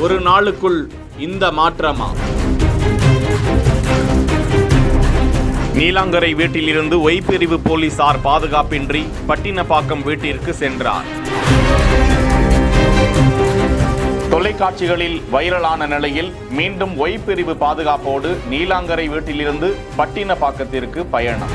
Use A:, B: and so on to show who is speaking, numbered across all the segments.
A: ஒரு நாளுக்குள் இந்த மாற்றமா? நீலாங்கரை வீட்டிலிருந்து ஒய் பிரிவு போலீசார் பாதுகாப்பின்றி பட்டினப்பாக்கம் வீட்டிற்கு சென்றார். தொலைக்காட்சிகளில் வைரலான நிலையில் மீண்டும் ஒய் பிரிவு பாதுகாப்போடு நீலாங்கரை வீட்டிலிருந்து பட்டினப்பாக்கத்திற்கு பயணம்.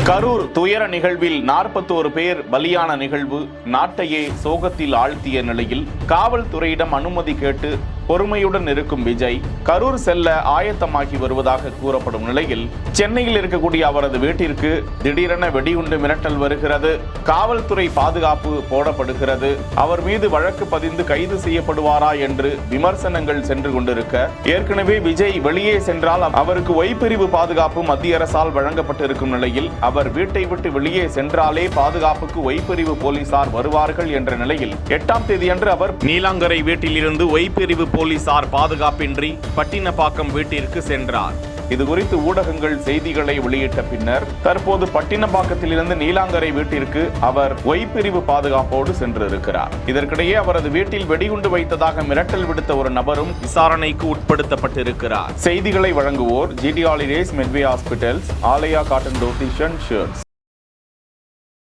A: கரூர் துயர நிகழ்வில் 41 பேர் பலியான நிகழ்வு நாட்டையே சோகத்தில் ஆழ்த்திய நிலையில் காவல்துறையிடம் அனுமதி கேட்டு பொறுமையுடன் இருக்கும் விஜய் கரூர் செல்ல ஆயத்தமாகி வருவதாக கூறப்படும் நிலையில் சென்னையில் இருக்கக்கூடிய அவரது வீட்டிற்கு திடீரென வெடிகுண்டு மிரட்டல் வருகிறது. காவல்துறை பாதுகாப்பு போடப்படுகிறது. அவர் மீது வழக்கு பதிந்து கைது செய்யப்படுவாரா என்று விமர்சனங்கள் சென்று கொண்டிருக்க, ஏற்கனவே விஜய் வெளியே சென்றால் அவருக்கு ஒய் பிரிவு பாதுகாப்பு மத்திய அரசால் வழங்கப்பட்டிருக்கும் நிலையில் அவர் வீட்டை விட்டு வெளியே சென்றாலே பாதுகாப்புக்கு ஒய் பிரிவு போலீசார் வருவார்கள் என்ற நிலையில் 8ஆம் தேதியன்று அவர் நீலாங்கரை வீட்டிலிருந்து ஒய் பிரிவு போலீசார் பாதுகாப்பின்றி பட்டினப்பாக்கம் வீட்டிற்கு சென்றார். இது குறித்து ஊடகங்கள் செய்திகளை வெளியிட்ட பின்னர் தற்போது பட்டினப்பாக்கத்திலிருந்து நீலாங்கரை வீட்டிற்கு அவர் ஒய் பிரிவு பாதுகாப்போடு சென்றிருக்கிறார். இதற்கிடையே அவரது வீட்டில் வெடிகுண்டு வைத்ததாக மிரட்டல் விடுத்த ஒரு நபரும் விசாரணைக்கு உட்படுத்தப்பட்டிருக்கிறார். செய்திகளை வழங்குவோர் GT Holidays, Medway Hospitals, Aalaya cotton டோசிஷன் ஷர்ட்ஸ்.